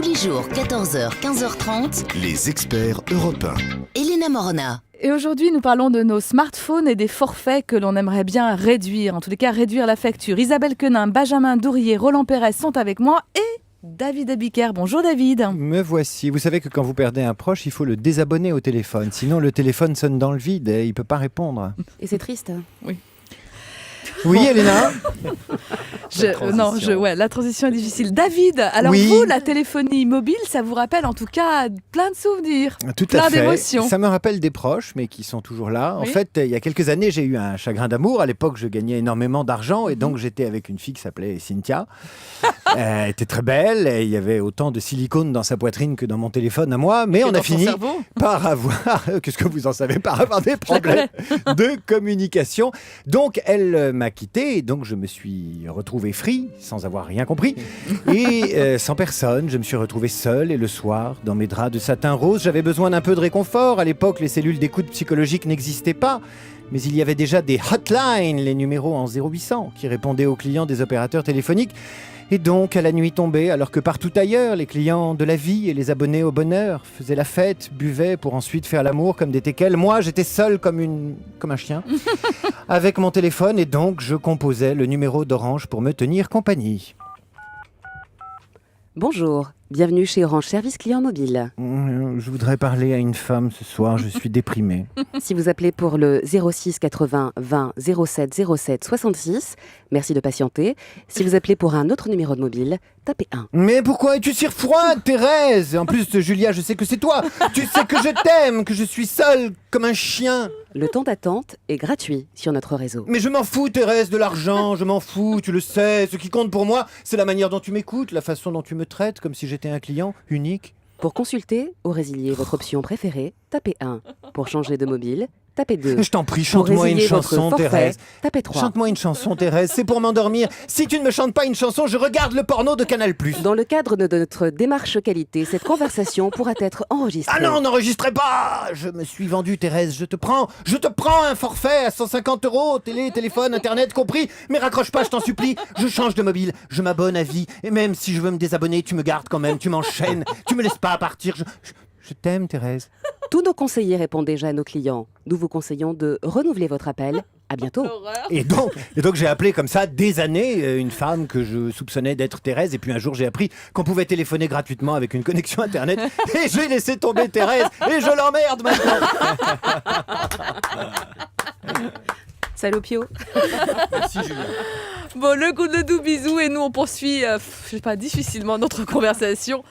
Tous les jours, 14h, 15h30, Les experts européens. Elena Morna. Et aujourd'hui, nous parlons de nos smartphones et des forfaits que l'on aimerait bien réduire. En tous les cas, réduire la facture. Isabelle Quenin, Benjamin Dourier, Roland Pérez sont avec moi et David Abiker. Bonjour David. Me voici. Vous savez que quand vous perdez un proche, il faut le désabonner au téléphone. Sinon, le téléphone sonne dans le vide et il ne peut pas répondre. Et c'est triste. Oui, Elena. La transition est difficile. David, alors Oui. vous, la téléphonie mobile, ça vous rappelle en tout cas plein de souvenirs, Tout plein à fait. d'émotions. Ça me rappelle des proches, mais qui sont toujours là. En Oui. fait, il y a quelques années, j'ai eu un chagrin d'amour. À l'époque, je gagnais énormément d'argent et donc j'étais avec une fille qui s'appelait Cynthia. Elle était très belle et il y avait autant de silicone dans sa poitrine que dans mon téléphone à moi. Mais on a fini par avoir, qu'est-ce que vous en savez, par avoir des problèmes de communication. Donc, elle m'a quitté et donc je me suis retrouvé free, sans avoir rien compris. Et sans personne, je me suis retrouvé seul et le soir, dans mes draps de satin rose, j'avais besoin d'un peu de réconfort. À l'époque, les cellules d'écoute psychologique n'existaient pas. Mais il y avait déjà des hotlines, les numéros en 0800, qui répondaient aux clients des opérateurs téléphoniques. Et donc, à la nuit tombée, alors que partout ailleurs, les clients de la vie et les abonnés au bonheur faisaient la fête, buvaient pour ensuite faire l'amour comme des teckels, moi, j'étais seul comme un chien, avec mon téléphone, et donc je composais le numéro d'Orange pour me tenir compagnie. Bonjour, bienvenue chez Orange Service Client Mobile. Je voudrais parler à une femme ce soir, je suis déprimé. Si vous appelez pour le 06 80 20 07 07 66, merci de patienter. Si vous appelez pour un autre numéro de mobile, tapez 1. Mais pourquoi es-tu si froide, Thérèse? En plus, Julia, je sais que c'est toi. Tu sais que je t'aime, que je suis seul comme un chien. Le temps d'attente est gratuit sur notre réseau. Mais je m'en fous, Thérèse, de l'argent, je m'en fous, tu le sais. Ce qui compte pour moi, c'est la manière dont tu m'écoutes, la façon dont tu me traites, comme si j'étais un client unique. Pour consulter ou résilier votre option préférée, tapez 1. Pour changer de mobile, tapez 2. Je t'en prie, Pour chante-moi une résilier votre chanson, forfait, Thérèse. tapez 3. Chante-moi une chanson, Thérèse, c'est pour m'endormir. Si tu ne me chantes pas une chanson, je regarde le porno de Canal+. Dans le cadre de notre démarche qualité, cette conversation pourra être enregistrée. Ah non, n'enregistrez pas! Je me suis vendu, Thérèse, je te prends un forfait à 150 €, télé, téléphone, internet compris, mais raccroche pas, je t'en supplie, je change de mobile, je m'abonne à vie, et même si je veux me désabonner, tu me gardes quand même, tu m'enchaînes, tu me laisses pas partir, je t'aime, Thérèse. Tous nos conseillers répondent déjà à nos clients. Nous vous conseillons de renouveler votre appel. À bientôt. Et donc j'ai appelé comme ça des années une femme que je soupçonnais d'être Thérèse, et puis un jour j'ai appris qu'on pouvait téléphoner gratuitement avec une connexion internet, et j'ai laissé tomber Thérèse, et je l'emmerde maintenant. Salopio. Merci Julien. Bon, le coup de doux bisous et nous on poursuit, difficilement notre conversation.